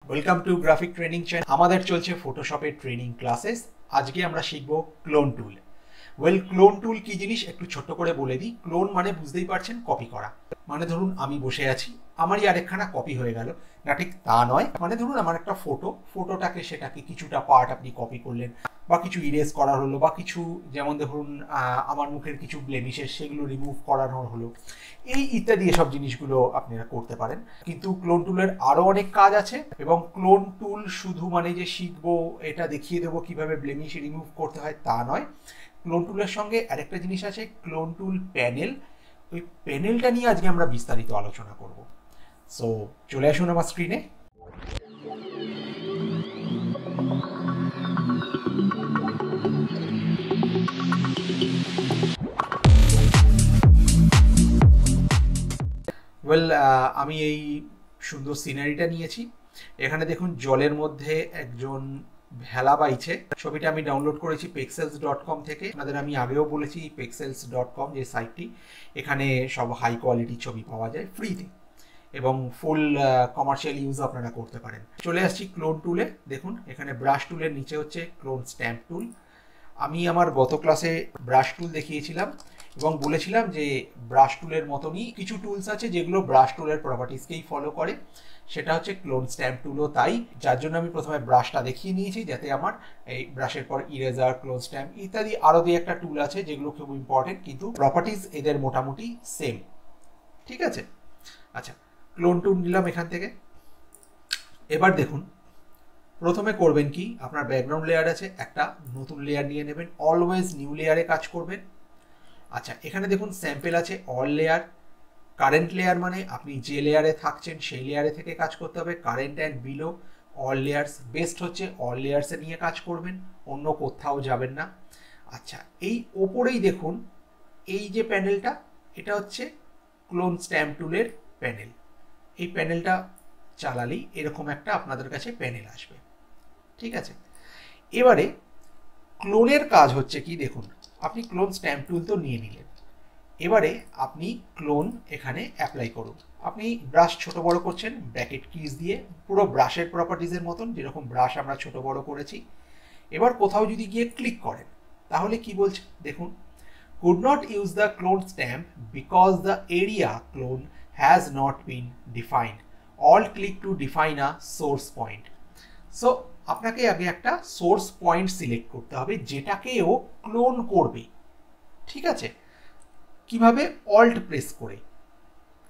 Welcome to graphic training channel. আমাদের চলছে ফটোশপের training classes. আজকে আমরা শিখব ক্লোন টুল। ক্লোন টুল কি জিনিস একটু ছোট্ট করে বলে দিই। ক্লোন মানে বুঝতেই পারছেন, কপি করা। মানে ধরুন আমি বসে আছি, আমারই আরেকখানা কপি হয়ে গেল, না ঠিক তা নয়। মানে ধরুন আমার একটা ফটোটাকে সেটাকে কিছুটা পার্ট আপনি কপি করলেন, বা কিছু ইরেজ করার হলো, বা কিছু যেমন ধরুন আমার মুখের কিছু ব্লেমিশের সেগুলো রিমুভ করানোর হলো, এই ইত্যাদি এসব জিনিসগুলো আপনারা করতে পারেন। কিন্তু ক্লোন টুলের আরও অনেক কাজ আছে, এবং ক্লোন টুল শুধু মানে যে শিখবো এটা দেখিয়ে দেবো কিভাবে ব্লেমিশ রিমুভ করতে হয় তা নয়। ক্লোন টুলের সঙ্গে আরেকটা জিনিস আছে, ক্লোন টুল প্যানেল। ওই প্যানেলটা নিয়ে আজকে আমরা বিস্তারিত আলোচনা করব। সো চলে আসুন আমার স্ক্রিনে। আমি এই সুন্দর সিনারিটা নিয়েছি। এখানে দেখুন জলের মধ্যে একজন ভেলা বাইছে। ছবিটা আমি ডাউনলোড করেছি pexels.com থেকে। আপনাদের আমি আগেও বলেছি pexels.com যে সাইটটি, এখানে সব হাই কোয়ালিটি ছবি পাওয়া যায় ফ্রিতে, এবং ফুল কমার্শিয়াল ইউজ আপনারা করতে পারেন। চলে আসছি ক্লোন টুলে। দেখুন এখানে ব্রাশ টুলের নিচে হচ্ছে ক্লোন স্ট্যাম্প টুল। আমি আমার গত ক্লাসে ব্রাশ টুল দেখিয়েছিলাম এবং বলেছিলাম যে ব্রাশ টুলের মতনই কিছু টুলস আছে যেগুলো ব্রাশ টুলের প্রপার্টিসকেই ফলো করে। সেটা হচ্ছে ক্লোন স্ট্যাম্প টুলও তাই, যার জন্য আমি প্রথমে ব্রাশটা দেখিয়ে নিয়েছি, যাতে আমার এই ব্রাশের পর ইরেজার, ক্লোন স্ট্যাম্প ইত্যাদি আরও দুই একটা টুল আছে যেগুলো খুব ইম্পর্টেন্ট, কিন্তু প্রপার্টিস এদের মোটামুটি সেম। ঠিক আছে, আচ্ছা ক্লোন টুল নিলাম এখান থেকে। এবার দেখুন প্রথমে করবেন কি, আপনার ব্যাকগ্রাউন্ড লেয়ার আছে, একটা নতুন লেয়ার নিয়ে নেবেন। অলওয়েজ নিউ লেয়ারে কাজ করবেন। আচ্ছা এখানে দেখুন স্যাম্পেল আছে অল লেয়ার। কারেন্ট লেয়ার মানে আপনি যে লেয়ারে থাকছেন সেই লেয়ারে থেকে কাজ করতে হবে। Current and below all layers. Best হচ্ছে অল লেয়ার্সে নিয়ে কাজ করবেন, অন্য কোথাও যাবেন না। আচ্ছা এই ওপরেই দেখুন এই যে প্যানেলটা, এটা হচ্ছে ক্লোন স্ট্যাম্প টুলের প্যানেল। এই প্যানেলটা চালালেই এরকম একটা আপনাদের কাছে প্যানেল আসবে। ঠিক আছে, এবারে ক্লোনের কাজ হচ্ছে কি, দেখুন আপনি ক্লোন স্ট্যাম্প টুল তো নিয়ে নিলেন, এবারে আপনি ক্লোন এখানে অ্যাপ্লাই করুন। আপনি ব্রাশ ছোট বড় করছেন ব্র্যাকেট কিজ দিয়ে, পুরো ব্রাশের প্রপার্টিজের মতন, যেরকম ব্রাশ আমরা ছোট বড় করেছি। এবার কোথাও যদি গিয়ে ক্লিক করেন তাহলে কি বলছে দেখুন, could not use the clone stamp because the area clone has not been defined. Alt click to define a source point. So আপনাকে আগে একটা সোর্স পয়েন্ট সিলেক্ট করতে হবে যেটাকে ও ক্লোন করবে। ঠিক আছে, কিভাবে? অল্ট প্রেস করে।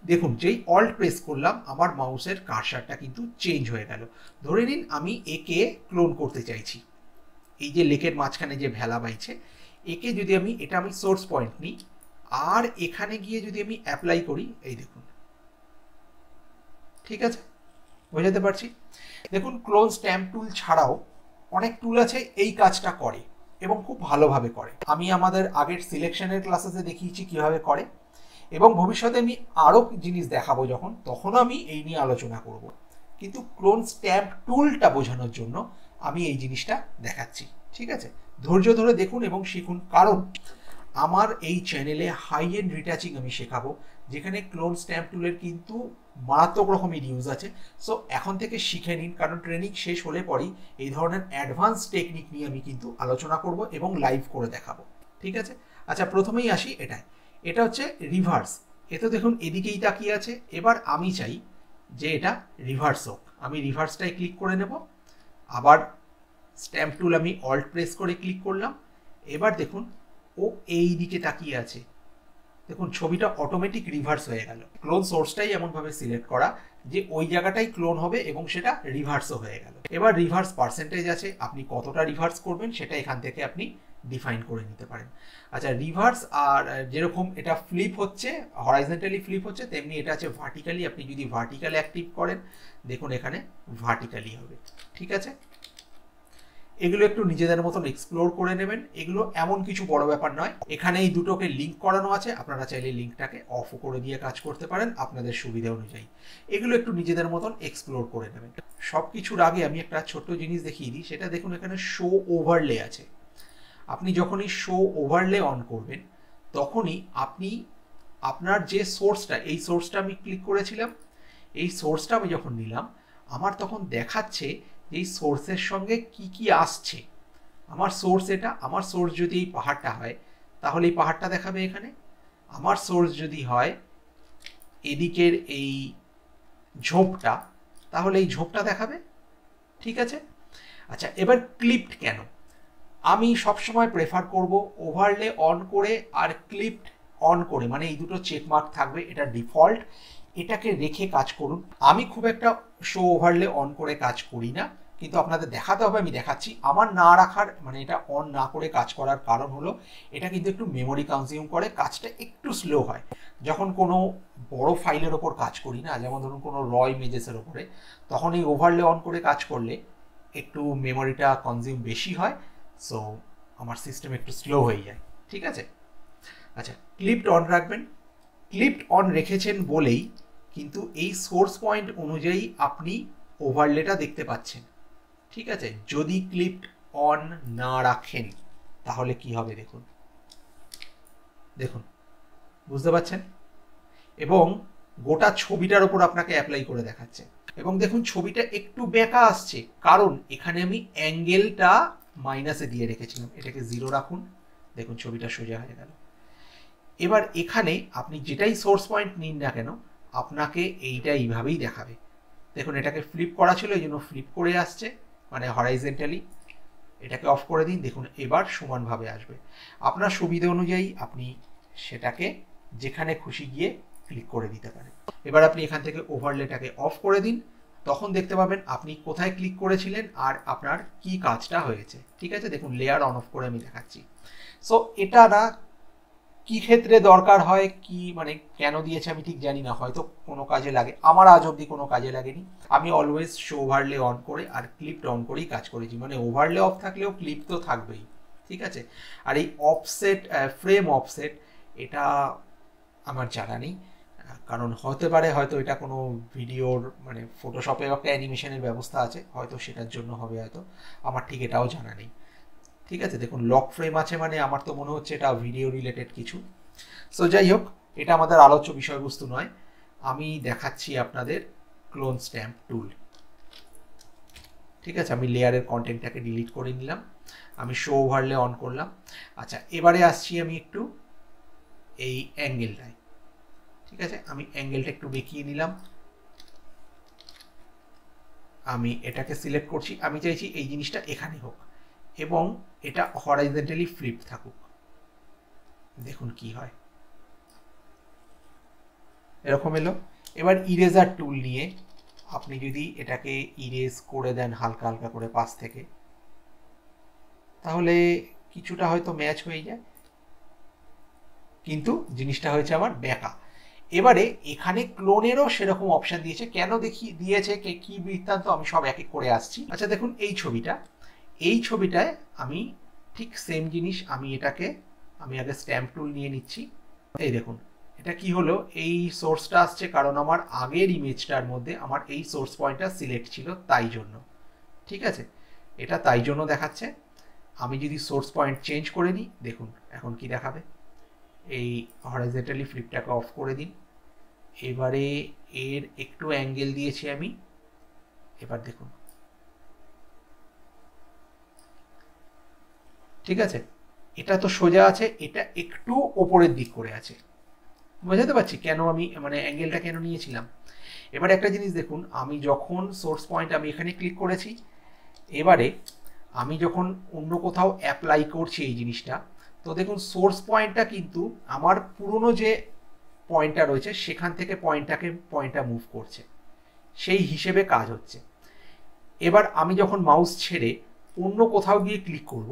দেখুন যেই অল্ট প্রেস করলাম আমার মাউসের কার্সারটা কিন্তু চেঞ্জ হয়ে গেল। ধরে নিন আমি একে ক্লোন করতে চাইছি, এই যে লেকের মাঝখানে যে ভেলা বাইছে, একে যদি আমি এটা আমি সোর্স পয়েন্ট নিই, আর এখানে গিয়ে যদি আমি অ্যাপ্লাই করি, এই দেখুন। ঠিক আছে, বোঝাতে পারছি? দেখুন ক্লোন স্ট্যাম্প টুল ছাড়াও অনেক টুল আছে এই কাজটা করে, এবং খুব ভালোভাবে করে। আমি আমাদের আগের সিলেকশনের ক্লাসেসে দেখিয়েছি কিভাবে করে, এবং ভবিষ্যতে আমি আরও জিনিস দেখাবো যখন, তখনও আমি এই নিয়ে আলোচনা করব। কিন্তু ক্লোন স্ট্যাম্প টুলটা বোঝানোর জন্য আমি এই জিনিসটা দেখাচ্ছি। ঠিক আছে, ধৈর্য ধরে দেখুন এবং শিখুন, কারণ আমার এই চ্যানেলে হাই এন্ড রিটাচিং আমি শেখাবো, যেখানে ক্লোন স্ট্যাম্প টুলের কিন্তু মারাত্মক রকমের ইউজ আছে। সো এখন থেকে শিখে নিন, কারণ ট্রেনিং শেষ হলে পরেই এই ধরনের অ্যাডভান্স টেকনিক নিয়ে আমি কিন্তু আলোচনা করব এবং লাইভ করে দেখাবো। ঠিক আছে, আচ্ছা প্রথমেই আসি এটাই। এটা হচ্ছে রিভার্স। এ তো দেখুন এদিকেই তাকিয়ে আছে। এবার আমি চাই যে এটা রিভার্স হোক, আমি রিভার্সটাই ক্লিক করে নেব। আবার স্ট্যাম্প টুল আমি অল্ট প্রেস করে ক্লিক করলাম। এবার দেখুন ও এই দিকে তাকিয়ে আছে, দেখুন ছবিটা অটোমেটিক রিভার্স হয়ে গেল। ক্লোন সোর্সটাই এমনভাবে সিলেক্ট করা যে ওই জায়গাটাই ক্লোন হবে এবং সেটা রিভার্সও হয়ে গেল। এবার রিভার্স পার্সেন্টেজ আছে, আপনি কতটা রিভার্স করবেন সেটা এখান থেকে আপনি ডিফাইন করে নিতে পারেন। আচ্ছা রিভার্স, আর যেরকম এটা ফ্লিপ হচ্ছে, হরাইজন্টালি ফ্লিপ হচ্ছে, তেমনি এটা আছে ভার্টিক্যালি। আপনি যদি ভার্টিক্যালি অ্যাক্টিভ করেন দেখুন এখানে ভার্টিক্যালি হবে। ঠিক আছে, এগুলো একটু নিজেদের মতন এক্সপ্লোর করে নেবেন। এগুলো এমন কিছু বড় ব্যাপার নয়। এখানে এই দুটোকে লিঙ্ক করানো আছে, আপনারা চাইলে লিঙ্কটাকে অফও করে দিয়ে কাজ করতে পারেন আপনাদের সুবিধা অনুযায়ী। এগুলো একটু নিজেদের মতন এক্সপ্লোর করে নেবেন। সব কিছুর আগে আমি একটা ছোট্ট জিনিস দেখিয়ে দিই, সেটা দেখুন এখানে শো ওভারলে আছে। আপনি যখনই শো ওভারলে অন করবেন তখনই আপনি আপনার যে সোর্সটা, এই সোর্সটা আমি ক্লিক করেছিলাম, এই সোর্সটা আমি যখন নিলাম আমার তখন দেখাচ্ছে যে এই সোর্সের সঙ্গে কি কি আসছে। আমার সোর্স এটা, আমার সোর্স যদি এই পাহাড়টা হয় তাহলে এই পাহাড়টা দেখাবে এখানে। আমার সোর্স যদি হয় এদিকের এই ঝোপটা, তাহলে এই ঝোপটা দেখাবে। ঠিক আছে, আচ্ছা এবার ক্লিপড কেন? আমি সবসময় প্রেফার করব ওভারলে অন করে আর ক্লিপড অন করে, মানে এই দুটো চেকমার্ক থাকবে, এটা ডিফল্ট, এটাকে রেখে কাজ করুন। আমি খুব একটা শো ওভারলে অন করে কাজ করি না, কিন্তু আপনাদের দেখাতে হবে, আমি দেখাচ্ছি। আমার না রাখার মানে এটা অন না করে কাজ করার কারণ হলো এটা কিন্তু একটু মেমোরি কনজিউম করে, কাজটা একটু স্লো হয়। যখন কোনো বড় ফাইলের ওপর কাজ করি না, যেমন ধরুন কোনো র ইমেজেসের ওপরে, তখন এই ওভারলে অন করে কাজ করলে একটু মেমোরিটা কনজিউম বেশি হয়, সো আমার সিস্টেম একটু স্লো হয়ে যায়। ঠিক আছে, আচ্ছা ক্লিপড অন রাখবেন। ক্লিপড অন রেখেছেন বলেই কিন্তু এই সোর্স পয়েন্ট অনুযায়ী আপনি ওভারলেটা দেখতে পাচ্ছেন। ঠিক আছে, যদি ক্লিপড অন না রাখেন তাহলে কি হবে দেখুন, দেখুন বুঝতে পাচ্ছেন, এবং গোটা ছবিটার উপর আপনাকে অ্যাপ্লাই করে দেখাচ্ছে। এবং দেখুন ছবিটা একটু বেঁকা আসছে, কারণ এখানে আমি অ্যাঙ্গেলটা মাইনাসে দিয়ে রেখেছিলাম। এটাকে 0 রাখুন, দেখুন ছবিটা সোজা হয়ে গেল। এবার এখানে আপনি যেটাই সোর্স পয়েন্ট নিন না কেন, আপনাকে এইটা এইভাবেই দেখাবে। দেখুন এটাকে ফ্লিপ করা ছিল, এই জন্য ফ্লিপ করে আসছে, মানে হরাইজেন্টালি। এটাকে অফ করে দিন, দেখুন এবার সমানভাবে আসবে। আপনার সুবিধা অনুযায়ী আপনি সেটাকে যেখানে খুশি গিয়ে ক্লিক করে দিতে পারেন। এবার আপনি এখান থেকে ওভারলেটাকে অফ করে দিন, তখন দেখতে পাবেন আপনি কোথায় ক্লিক করেছিলেন আর আপনার কি কাজটা হয়েছে। ঠিক আছে, দেখুন লেয়ার অন অফ করে আমি দেখাচ্ছি। সো এটা না কি ক্ষেত্রে দরকার হয়, কি মানে কেন দিয়েছে আমি ঠিক জানি না, হয়তো কোনো কাজে লাগে, আমার আজ অবধি কোনো কাজে লাগেনি। আমি অলওয়েজ শো ওভারলে অন করে আর ক্লিপড অন করেই কাজ করেছি, মানে ওভারলে অফ থাকলেও ক্লিপ তো থাকবেই। ঠিক আছে, আর এই অফসেট, ফ্রেম অফসেট, এটা আমার জানা নেই, কারণ হতে পারে হয়তো এটা কোনো ভিডিওর মানে ফটোশপে একটা অ্যানিমেশনের ব্যবস্থা আছে, হয়তো সেটার জন্য হবে, হয়তো আমার ঠিক এটাও জানা নেই। ঠিক আছে, দেখুন লক ফ্রেম আছে, মানে আমার তো মনে হচ্ছে এটা ভিডিও রিলেটেড কিছু। সো যাই হোক, এটা আমাদের আলোচ্য বিষয়বস্তু নয়। আমি দেখাচ্ছি আপনাদের ক্লোন স্ট্যাম্প টুল। ঠিক আছে, আমি লেয়ারের কন্টেন্টটাকে ডিলিট করে নিলাম, আমি শো ওভারলে অন করলাম। আচ্ছা এবারে আসছি আমি একটু এই অ্যাঙ্গেলটায়। ঠিক আছে, আমি অ্যাঙ্গেলটা একটু বেঁকিয়ে নিলাম, আমি এটাকে সিলেক্ট করছি, আমি চাইছি এই জিনিসটা এখানে হোক এবং এটা হরাইজন্টালি ফ্লিপ থাকুক। দেখুন কি হয়, এরকম এলো। এবার ইরেজার টুল নিয়ে আপনি যদি এটাকে ইরেজ করে দেন হালকা হালকা করে পাশ থেকে, তাহলে কিছুটা হয়তো ম্যাচ হয়ে যায়, কিন্তু জিনিসটা হয়েছে আমার বেঁকা। এবারে এখানে ক্লোনেরও সেরকম অপশন দিয়েছে, কেন দিয়েছে কি বৃত্তান্ত আমি সব এক এক করে আসছি। আচ্ছা দেখুন এই ছবিটায় আমি ঠিক সেম জিনিস, আমি আগে স্ট্যাম্প টুল নিয়ে নিচ্ছি। এই দেখুন এটা কি হলো, এই সোর্সটা আসছে কারণ আমার আগের ইমেজটার মধ্যে আমার এই সোর্স পয়েন্টটা সিলেক্ট ছিল, তাই জন্য। ঠিক আছে, এটা তাই জন্য দেখাচ্ছে। আমি যদি সোর্স পয়েন্ট চেঞ্জ করে নিই, দেখুন এখন কি দেখাবে। এই হরাইজন্টালি ফ্লিপটাকে অফ করে দিন, এবারে এর একটু অ্যাঙ্গেল দিয়েছি আমি, এবার দেখুন। ঠিক আছে, এটা তো সোজা আছে, এটা একটু ওপরের দিক করে আছে, বোঝাতে পারছি কেন আমি মানে অ্যাঙ্গেলটা কেন নিয়েছিলাম। এবার একটা জিনিস দেখুন, আমি যখন সোর্স পয়েন্ট আমি এখানে ক্লিক করেছি, এবারে আমি যখন অন্য কোথাও অ্যাপ্লাই করছি এই জিনিসটা, তো দেখুন সোর্স পয়েন্টটা কিন্তু আমার পুরনো যে পয়েন্টটা রয়েছে সেখান থেকে পয়েন্টটা মুভ করছে, সেই হিসেবে কাজ হচ্ছে। এবার আমি যখন মাউস ছেড়ে অন্য কোথাও গিয়ে ক্লিক করব,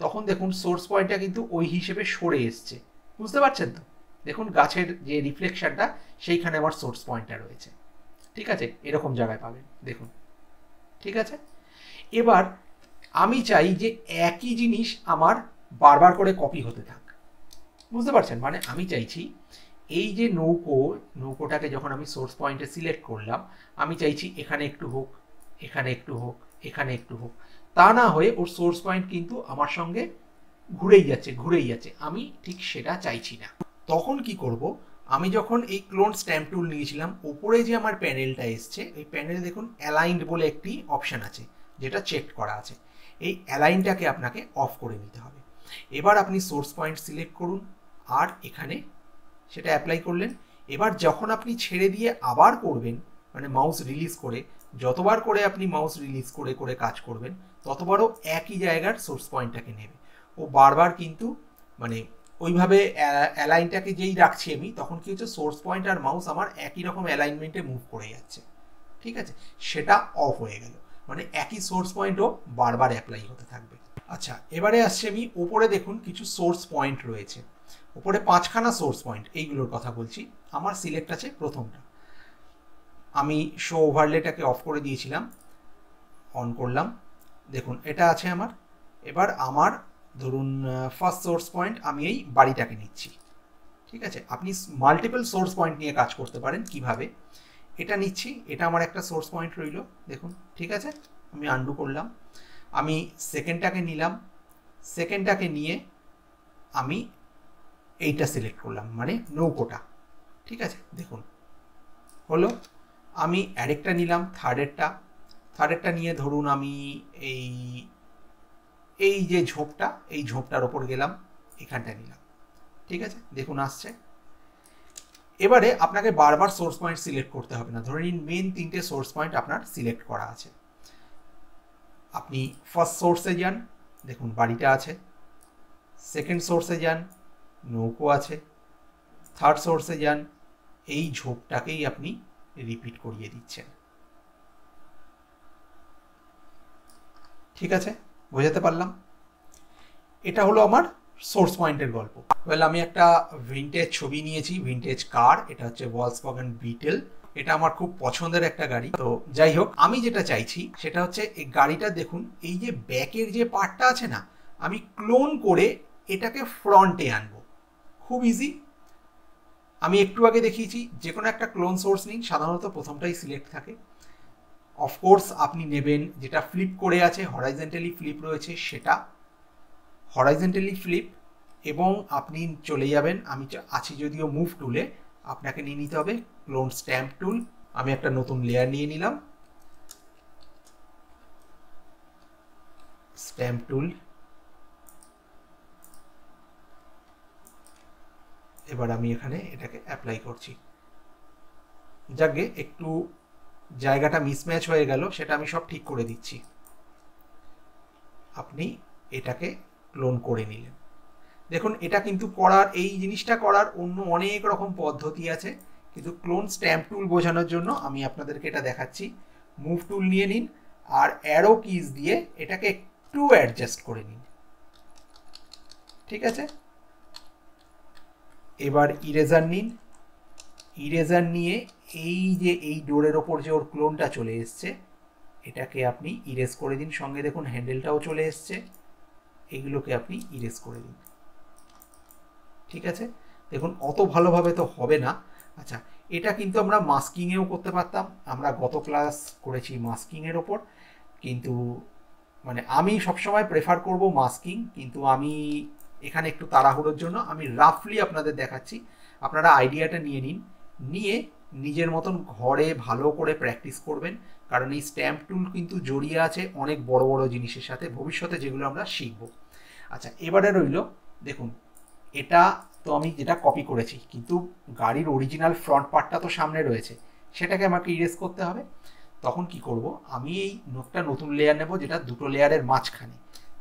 তখন দেখুন সোর্স পয়েন্টটা কিন্তু ওই হিসেবে সরে এসছে, বুঝতে পারছেন তো। দেখুন গাছের যে রিফ্লেকশনটা সেইখানে আমার সোর্স পয়েন্টটা রয়েছে। ঠিক আছে, এরকম জায়গায় পাবেন দেখুন। ঠিক আছে, এবার আমি চাই যে একই জিনিস আমার বারবার করে কপি হতে থাক, বুঝতে পারছেন, মানে আমি চাইছি এই যে নৌকোটাকে যখন আমি সোর্স পয়েন্টে সিলেক্ট করলাম, আমি চাইছি এখানে একটু হোক, এখানে একটু হোক, এখানে একটু হোক, তা না হয়ে ওর সোর্স পয়েন্ট কিন্তু আমার সঙ্গে ঘুরেই যাচ্ছে। আমি ঠিক সেটা চাইছি না। তখন কি করব, আমি যখন এই ক্লোন স্ট্যাম্প টুল নিয়েছিলাম, ওপরে যে আমার প্যানেলটা এসছে, এই প্যানেলে দেখুন অ্যালাইন্ড বলে একটি অপশান আছে যেটা চেক করা আছে। এই অ্যালাইনটাকে আপনাকে অফ করে নিতে হবে। এবার আপনি সোর্স পয়েন্ট সিলেক্ট করুন আর এখানে সেটা অ্যাপ্লাই করলেন। এবার যখন আপনি ছেড়ে দিয়ে আবার করবেন, মানে মাউস রিলিজ করে, যতবার করে আপনি মাউস রিলিজ করে করে কাজ করবেন, ততবারও একই জায়গার সোর্স পয়েন্টটাকে নেবে। ও বারবার কিন্তু মানে ওইভাবে অ্যালাইনটাকে যেই রাখছি আমি, তখন কি হচ্ছে, সোর্স পয়েন্ট আর মাউস আমার একই রকম অ্যালাইনমেন্টে মুভ করে যাচ্ছে। ঠিক আছে, সেটা অফ হয়ে গেল, মানে একই সোর্স পয়েন্টও বারবার অ্যাপ্লাই হতে থাকবে। আচ্ছা, এবারে আসছে আমি ওপরে দেখুন কিছু সোর্স পয়েন্ট রয়েছে, ওপরে 5খানা সোর্স পয়েন্ট, এইগুলোর কথা বলছি। আমার সিলেক্ট আছে প্রথমটা, আমি শো ওভারলেটাকে অফ করে দিয়েছিলাম, অন করলাম, দেখুন এটা আছে আমার। এবার আমার ধরুন ফার্স্ট সোর্স পয়েন্ট আমি এই বাড়িটাকে নিচ্ছি। ঠিক আছে, আপনি মাল্টিপল সোর্স পয়েন্ট নিয়ে কাজ করতে পারেন। কিভাবে? এটা নিচ্ছি, এটা আমার একটা সোর্স পয়েন্ট রইল, দেখুন। ঠিক আছে, আমি আন্ডু করলাম, আমি সেকেন্ডটাকে নিলাম, সেকেন্ডটাকে নিয়ে আমি এইটা সিলেক্ট করলাম, মানে নৌকোটা। ঠিক আছে, দেখুন হলো। আমি আরেকটা নিলাম, থার্ডেরটা নিয়ে ধরুন আমি এই এই যে ঝোপটা, এই ঝোপটার ওপর গেলাম, এখানটা নিলাম। ঠিক আছে, দেখুন আসছে। এবারে আপনাকে বারবার সোর্স পয়েন্ট সিলেক্ট করতে হবে না, ধরে নিন মেন 3টে সোর্স পয়েন্ট আপনার সিলেক্ট করা আছে। আপনি ফার্স্ট সোর্সে যান, দেখুন বাড়িটা আছে। সেকেন্ড সোর্সে যান, নৌকো আছে। থার্ড সোর্সে যান, এই ঝোপটাকেই আপনি রিপিট করিয়ে দিচ্ছেন। ঠিক আছে, বোঝাতে পারলাম? এটা হলো আমার সোর্স পয়েন্টের গল্প। ওয়েল, আমি একটা ভিনটেজ ছবি নিয়েছি, ভিনটেজ কার, এটা হচ্ছে ভলক্সওয়াগন বিটেল। এটা আমার খুব পছন্দের একটা গাড়ি। তো যাই হোক, আমি যেটা চাইছি সেটা হচ্ছে এই গাড়িটা দেখুন, এই যে ব্যাকের যে পার্টটা আছে না, আমি ক্লোন করে এটাকে ফ্রন্টে আনবো। খুব ইজি। আমি একটু আগে দেখিয়েছি, যে কোনো একটা ক্লোন সোর্স নিন, সাধারণত প্রথমটাই সিলেক্ট থাকে। অফকোর্স আপনি নেবেন যেটা ফ্লিপ করে আছে, হরাইজেন্টালি ফ্লিপ রয়েছে, সেটা হরাইজেন্টালি ফ্লিপ। এবং আপনি চলে যাবেন, আমি আছি যদিও মুভ টুলে, আপনাকে নিয়ে নিতে হবে ক্লোন স্ট্যাম্প টুল। আমি একটা নতুন লেয়ার নিয়ে নিলাম, স্ট্যাম্প টুল। এবার আমি এখানে এটাকে অ্যাপ্লাই করছি। যাকে একটু জায়গাটা মিসম্যাচ হয়ে গেল, সেটা আমি সব ঠিক করে দিচ্ছি। আপনি এটাকে ক্লোন করে নিলেন। দেখুন, এটা কিন্তু করার, এই জিনিসটা করার অন্য অনেক রকম পদ্ধতি আছে, কিন্তু ক্লোন স্ট্যাম্প টুল বোঝানোর জন্য আমি আপনাদেরকে এটা দেখাচ্ছি। মুভ টুল নিয়ে নিন আর অ্যারো কিজ দিয়ে এটাকে একটু অ্যাডজাস্ট করে নিন। ঠিক আছে, এবার ইরেজার নিন, ইরেজার নিয়ে এই যে এই ডোরের ওপর যে ওর ক্লোনটা চলে এসছে, এটাকে আপনি ইরেজ করে দিন। সঙ্গে দেখুন হ্যান্ডেলটাও চলে এসছে, এগুলোকে আপনি ইরেজ করে দিন। ঠিক আছে, দেখুন অত ভালোভাবে তো হবে না। আচ্ছা, এটা কিন্তু আমরা মাস্কিংয়েও করতে পারতাম, আমরা গত ক্লাস করেছি মাস্কিংয়ের ওপর, কিন্তু মানে আমি সবসময় প্রেফার করব মাস্কিং, কিন্তু আমি এখানে একটু তাড়াহুড়োর জন্য আমি রাফলি আপনাদের দেখাচ্ছি। আপনারা আইডিয়াটা নিয়ে নিন, নিয়ে নিজের মতন ঘরে ভালো করে প্র্যাকটিস করবেন, কারণ এই স্ট্যাম্প টুল কিন্তু জড়িয়ে আছে অনেক বড় বড় জিনিসের সাথে ভবিষ্যতে, যেগুলো আমরা শিখব। আচ্ছা, এবারে রইল, দেখুন এটা তো আমি যেটা কপি করেছি, কিন্তু গাড়ির অরিজিনাল ফ্রন্ট পার্টটা তো সামনে রয়েছে, সেটাকে আমাকে ইরেজ করতে হবে। তখন কি করব, আমি এই একটা নতুন লেয়ার নেব, যেটা দুটো লেয়ারের মাঝখানে।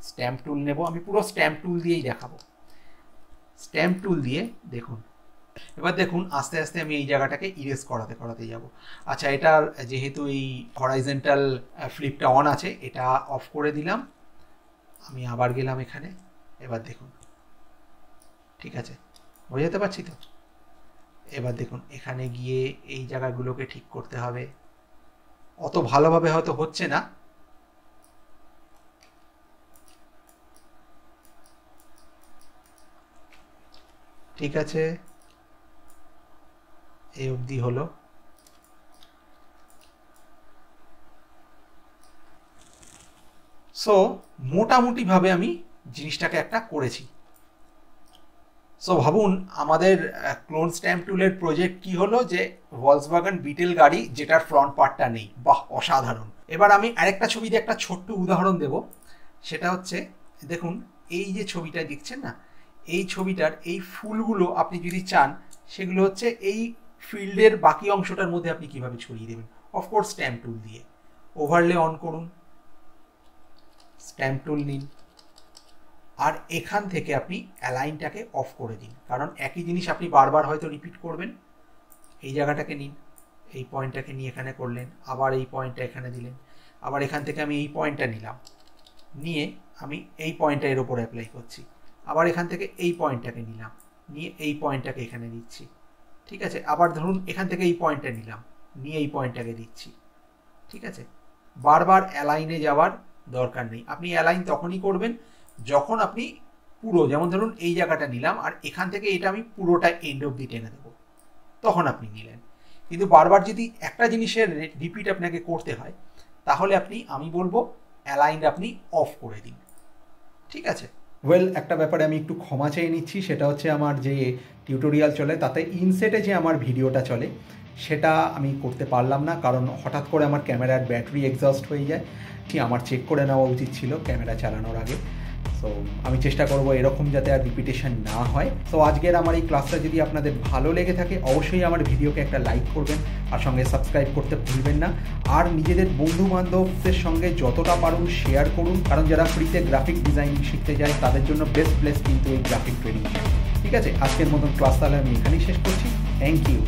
স্ট্যাম্প টুল নেব, আমি পুরো স্ট্যাম্প টুল দিয়েই দেখাবো। স্ট্যাম্প টুল দিয়ে দেখুন, এবার দেখুন আস্তে আস্তে আমি এই জায়গাটাকে ইরেজ করাতে করাতে যাব। আচ্ছা, এটার যেহেতু এই হরাইজেন্টাল ফ্লিপটা অন আছে, এটা অফ করে দিলাম। আমি আবার গেলাম এখানে, এবার দেখুন ঠিক আছে, বোঝাতে পারছি তো? এবার দেখুন এখানে গিয়ে এই জায়গাগুলোকে ঠিক করতে হবে, অত ভালোভাবে হয়তো হচ্ছে না। ঠিক আছে, এই অবধি হলো। সো মোটামুটি ভাবে আমি জিনিসটাকে একটা করেছি। সো ভাবুন আমাদের ক্লোন স্ট্যাম্প টুলের প্রজেক্ট কি হলো, যে ভলক্সওয়াগন বিটেল গাড়ি যেটার ফ্রন্ট পার্টটা নেই। বাহ, অসাধারণ। এবার আমি আরেকটা ছবি দিয়ে একটা ছোট্ট উদাহরণ দেব। সেটা হচ্ছে দেখুন এই যে ছবিটা দেখছেন না, এই ছবিটার এই ফুলগুলো আপনি যদি চান সেগুলো হচ্ছে এই ফিল্ডের বাকি অংশটার মধ্যে আপনি কিভাবে ছড়িয়ে দেবেন। অফকোর্স স্ট্যাম্প টুল দিয়ে। ওভারলে অন করুন, স্ট্যাম্প টুল নিন, আর এখান থেকে আপনি অ্যালাইনটাকে অফ করে দিন, কারণ একই জিনিস আপনি বারবার হয়তো রিপিট করবেন। এই জায়গাটাকে নিন, এই পয়েন্টটাকে নিয়ে এখানে করলেন, আবার এই পয়েন্টটা এখানে দিলেন, আবার এখান থেকে আমি এই পয়েন্টটা নিলাম, নিয়ে আমি এই পয়েন্টটা এর ওপর অ্যাপ্লাই করছি, আবার এখান থেকে এই পয়েন্টটাকে নিলাম, নিয়ে এই পয়েন্টটাকে এখানে দিচ্ছি। ঠিক আছে, আবার ধরুন এখান থেকে এই পয়েন্টটা নিলাম, নিয়ে এই পয়েন্টটাকে দিচ্ছি। ঠিক আছে, বারবার অ্যালাইনে যাওয়ার দরকার নেই। আপনি অ্যালাইন তখনই করবেন যখন আপনি পুরো, যেমন ধরুন এই জায়গাটা নিলাম আর এখান থেকে এটা আমি পুরোটা এন্ড অবধি টেনে দেবো, তখন আপনি নিলেন। কিন্তু বারবার যদি একটা জিনিসের রিপিট আপনাকে করতে হয় তাহলে আপনি, আমি বলবো অ্যালাইন আপনি অফ করে দিন। ঠিক আছে। ওয়েল, একটা ব্যাপারে আমি একটু ক্ষমা চেয়ে নিচ্ছি, সেটা হচ্ছে আমার যে টিউটোরিয়াল চলে তাতে ইনসেটে যে আমার ভিডিওটা চলে সেটা আমি করতে পারলাম না, কারণ হঠাৎ করে আমার ক্যামেরার ব্যাটারি এক্সস্ট হয়ে যায়। আমার চেক করে নেওয়া উচিত ছিল ক্যামেরা চালানোর আগে। সো আমি চেষ্টা করব এরকম যাতে আর রিপিটেশন না হয়। সো আজকের আমার এই ক্লাসটা যদি আপনাদের ভালো লেগে থাকে অবশ্যই আমার ভিডিওকে একটা লাইক করবেন, আর সঙ্গে সাবস্ক্রাইব করতে ভুলবেন না। আর নিজেদের বন্ধু বান্ধবদের সঙ্গে যতটা পারুন শেয়ার করুন, কারণ যারা ফ্রিতে গ্রাফিক ডিজাইনিং শিখতে যায় তাদের জন্য বেস্ট প্লেস কিন্তু এই গ্রাফিক ট্রেনিং। ঠিক আছে, আজকের মতন ক্লাস তাহলে আমি এখানেই শেষ করছি। Thank you.